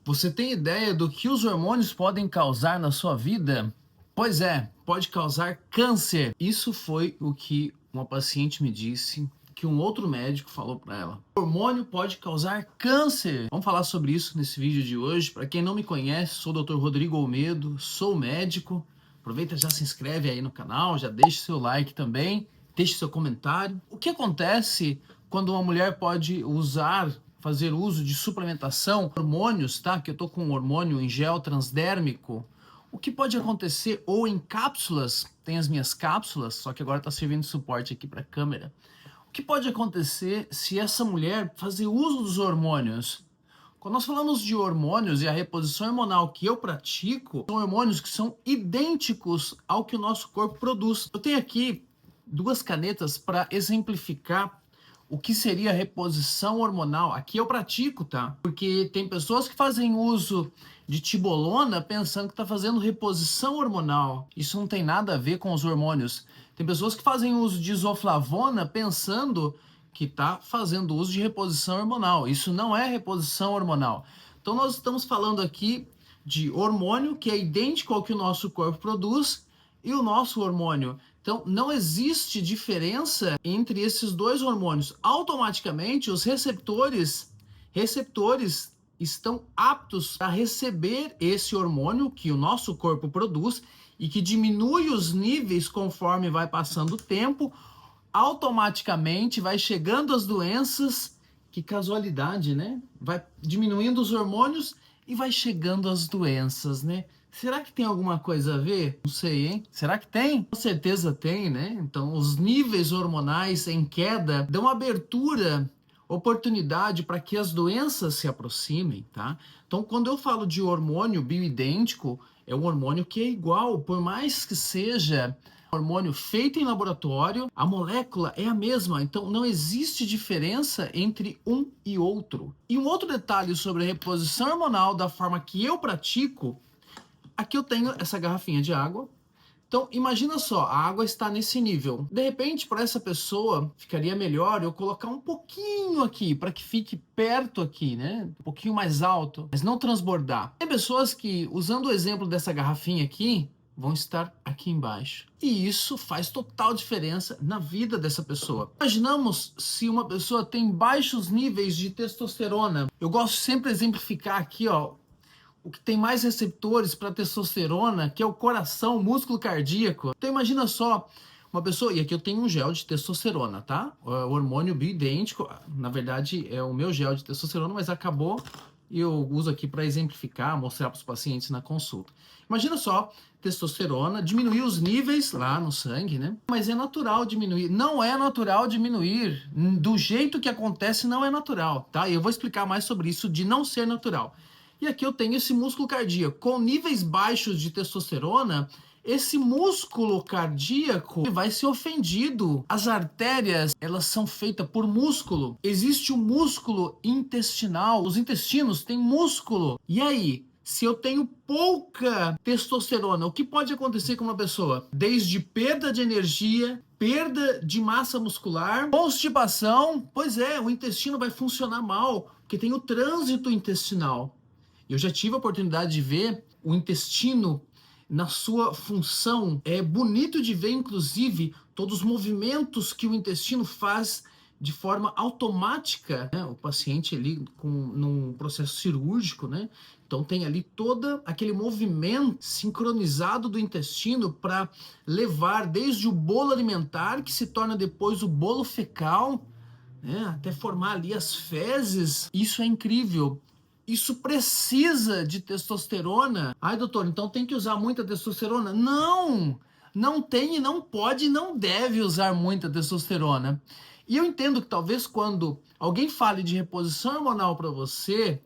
Você tem ideia do que os hormônios podem causar na sua vida? Pois é, pode causar câncer. Isso foi o que uma paciente me disse, que um outro médico falou para ela. O hormônio pode causar câncer. Vamos falar sobre isso nesse vídeo de hoje. Para quem não me conhece, sou o Dr. Rodrigo Olmedo, sou médico. Aproveita, já se inscreve aí no canal, já deixa seu like também, deixe seu comentário. O que acontece quando uma mulher pode fazer uso de suplementação, hormônios, tá? Que eu tô com um hormônio em gel transdérmico. O que pode acontecer, ou em cápsulas, tem as minhas cápsulas, só que agora tá servindo de suporte aqui para a câmera. O que pode acontecer se essa mulher fazer uso dos hormônios? Quando nós falamos de hormônios e a reposição hormonal que eu pratico, são hormônios que são idênticos ao que o nosso corpo produz. Eu tenho aqui duas canetas para exemplificar o que seria a reposição hormonal. Aqui eu pratico, tá? Porque tem pessoas que fazem uso de tibolona pensando que está fazendo reposição hormonal. Isso não tem nada a ver com os hormônios. Tem pessoas que fazem uso de isoflavona pensando que está fazendo uso de reposição hormonal. Isso não é reposição hormonal. Então nós estamos falando aqui de hormônio que é idêntico ao que o nosso corpo produz e o nosso hormônio. Então não existe diferença entre esses dois hormônios. Automaticamente os receptores estão aptos a receber esse hormônio que o nosso corpo produz e que diminui os níveis conforme vai passando o tempo. Automaticamente vai chegando as doenças, que casualidade, né? Vai diminuindo os hormônios e vai chegando as doenças, né? Será que tem alguma coisa a ver? Não sei, hein? Será que tem? Com certeza tem, né? Então, os níveis hormonais em queda dão abertura, oportunidade para que as doenças se aproximem, tá? Então, quando eu falo de hormônio bioidêntico, é um hormônio que é igual, por mais que seja hormônio feito em laboratório, a molécula é a mesma, então não existe diferença entre um e outro. E um outro detalhe sobre a reposição hormonal da forma que eu pratico, aqui eu tenho essa garrafinha de água. Então imagina só, a água está nesse nível. De repente, para essa pessoa, ficaria melhor eu colocar um pouquinho aqui, para que fique perto aqui, né? Um pouquinho mais alto, mas não transbordar. Tem pessoas que, usando o exemplo dessa garrafinha aqui, vão estar aqui embaixo. E isso faz total diferença na vida dessa pessoa. Imaginamos se uma pessoa tem baixos níveis de testosterona. Eu gosto sempre de exemplificar aqui, ó, o que tem mais receptores para testosterona, que é o coração, o músculo cardíaco. Então imagina só, uma pessoa, e aqui eu tenho um gel de testosterona, tá? O hormônio bioidêntico, na verdade é o meu gel de testosterona, mas acabou e eu uso aqui para exemplificar, mostrar para os pacientes na consulta. Imagina só, testosterona, diminuir os níveis lá no sangue, né? Mas é natural diminuir. Não é natural diminuir. Do jeito que acontece, não é natural, tá? E eu vou explicar mais sobre isso de não ser natural. E aqui eu tenho esse músculo cardíaco. Com níveis baixos de testosterona, esse músculo cardíaco vai ser ofendido. As artérias, elas são feitas por músculo. Existe o músculo intestinal. Os intestinos têm músculo. E aí, se eu tenho pouca testosterona, o que pode acontecer com uma pessoa? Desde perda de energia, perda de massa muscular, constipação. Pois é, o intestino vai funcionar mal, porque tem o trânsito intestinal. Eu já tive a oportunidade de ver o intestino na sua função. É bonito de ver, inclusive, todos os movimentos que o intestino faz de forma automática, né? O paciente ali num processo cirúrgico, né? Então tem ali todo aquele movimento sincronizado do intestino para levar desde o bolo alimentar, que se torna depois o bolo fecal, né? Até formar ali as fezes. Isso é incrível. Isso precisa de testosterona. Ai, doutor, então tem que usar muita testosterona? Não! Não tem e não pode e não deve usar muita testosterona. E eu entendo que talvez quando alguém fale de reposição hormonal para você,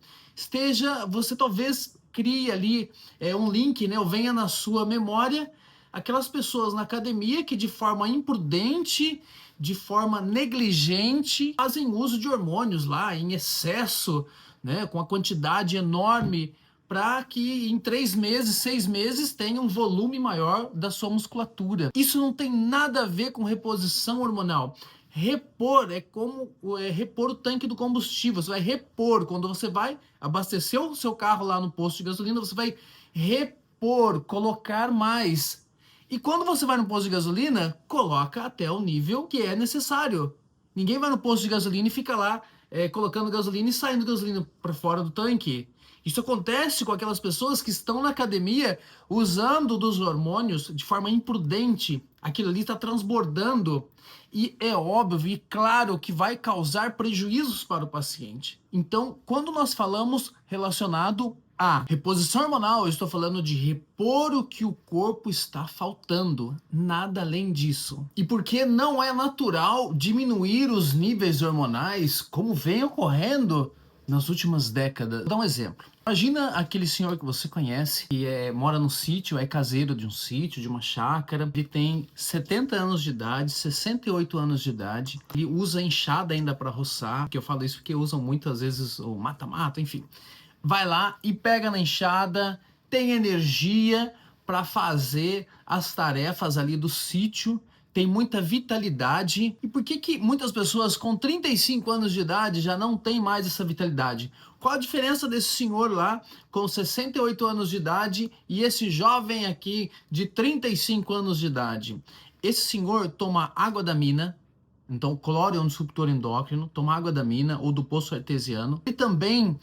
você talvez crie ali um link, né, ou venha na sua memória aquelas pessoas na academia que de forma imprudente, de forma negligente, fazem uso de hormônios lá em excesso, né, com a quantidade enorme, para que em 3 meses, 6 meses tenha um volume maior da sua musculatura. Isso não tem nada a ver com reposição hormonal. repor, é como repor o tanque do combustível. Você vai repor, quando você vai abastecer o seu carro lá no posto de gasolina, você vai repor, colocar mais. E quando você vai no posto de gasolina, coloca até o nível que é necessário. Ninguém vai no posto de gasolina e fica lá colocando gasolina e saindo gasolina para fora do tanque. Isso acontece com aquelas pessoas que estão na academia usando dos hormônios de forma imprudente. Aquilo ali está transbordando e é óbvio e claro que vai causar prejuízos para o paciente. Então, quando nós falamos relacionado à reposição hormonal, eu estou falando de repor o que o corpo está faltando, nada além disso. E porque não é natural diminuir os níveis hormonais como vem ocorrendo nas últimas décadas. Vou dar um exemplo. Imagina aquele senhor que você conhece, que mora num sítio, é caseiro de um sítio, de uma chácara. Ele tem 70 anos de idade, 68 anos de idade. Ele usa enxada ainda para roçar, que eu falo isso porque usam muitas vezes o mata-mata, enfim. Vai lá e pega na enxada, tem energia para fazer as tarefas ali do sítio, tem muita vitalidade. E por que muitas pessoas com 35 anos de idade já não tem mais essa vitalidade? Qual a diferença desse senhor lá com 68 anos de idade e esse jovem aqui de 35 anos de idade? Esse senhor toma água da mina, então cloro é um disruptor endócrino, toma água da mina ou do poço artesiano, e também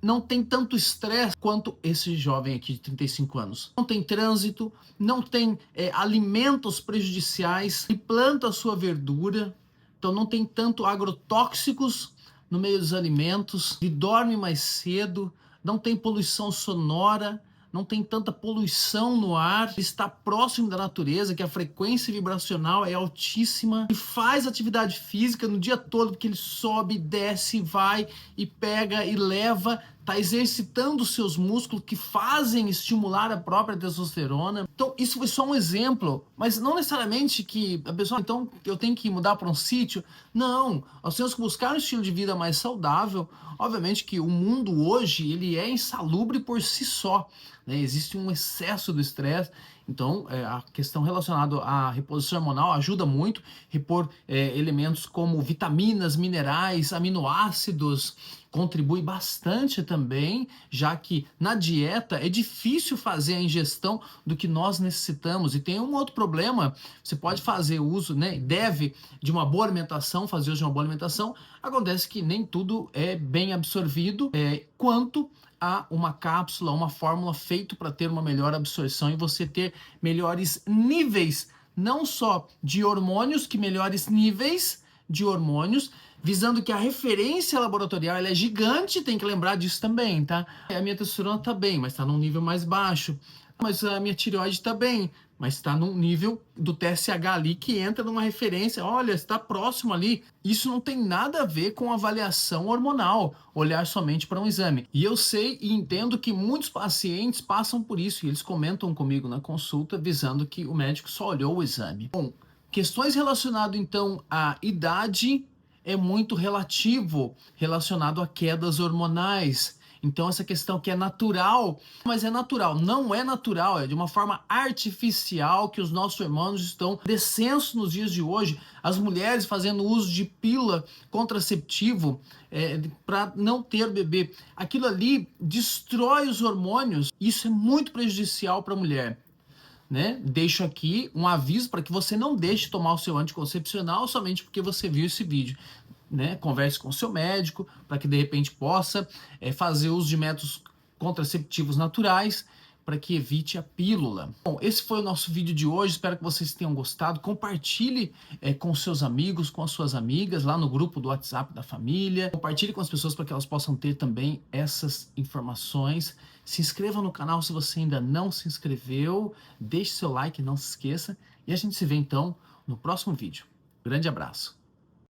não tem tanto estresse quanto esse jovem aqui de 35 anos. Não tem trânsito, não tem alimentos prejudiciais, e planta a sua verdura, então não tem tanto agrotóxicos no meio dos alimentos, e dorme mais cedo, não tem poluição sonora, não tem tanta poluição no ar, está próximo da natureza, que a frequência vibracional é altíssima, e faz atividade física no dia todo, porque ele sobe, desce, vai e pega e leva, está exercitando os seus músculos que fazem estimular a própria testosterona. Então isso foi só um exemplo, mas não necessariamente que a pessoa, então eu tenho que mudar para um sítio. Não, nós temos que buscar um estilo de vida mais saudável. Obviamente que o mundo hoje ele é insalubre por si só, né? Existe um excesso do estresse. Então, a questão relacionada à reposição hormonal ajuda muito, repor elementos como vitaminas, minerais, aminoácidos, contribui bastante também, já que na dieta é difícil fazer a ingestão do que nós necessitamos. E tem um outro problema, você pode fazer uso, né, deve de uma boa alimentação, fazer uso de uma boa alimentação, acontece que nem tudo é bem absorvido, quanto a uma cápsula, uma fórmula feita para ter uma melhor absorção e você ter melhores níveis, não só de hormônios, que melhores níveis de hormônios, visando que a referência laboratorial ela é gigante, tem que lembrar disso também, tá? A minha testosterona tá bem, mas tá num nível mais baixo. Mas a minha tireoide tá bem, mas está num nível do TSH ali que entra numa referência. Olha, está próximo ali. Isso não tem nada a ver com avaliação hormonal, olhar somente para um exame. E eu sei e entendo que muitos pacientes passam por isso e eles comentam comigo na consulta, visando que o médico só olhou o exame. Bom, questões relacionadas então à idade é muito relativo, relacionado a quedas hormonais. Então essa questão que é natural, mas é natural, não é natural, é de uma forma artificial que os nossos hormônios estão descensos nos dias de hoje. As mulheres fazendo uso de pílula contraceptivo para não ter bebê. Aquilo ali destrói os hormônios, isso é muito prejudicial para a mulher. Né? Deixo aqui um aviso para que você não deixe tomar o seu anticoncepcional somente porque você viu esse vídeo. Né? Converse com o seu médico para que de repente possa fazer uso de métodos contraceptivos naturais para que evite a pílula. Bom, esse foi o nosso vídeo de hoje, espero que vocês tenham gostado. Compartilhe com seus amigos, com as suas amigas, lá no grupo do WhatsApp da família. Compartilhe com as pessoas para que elas possam ter também essas informações. Se inscreva no canal se você ainda não se inscreveu, deixe seu like, não se esqueça. E a gente se vê então no próximo vídeo. Grande abraço!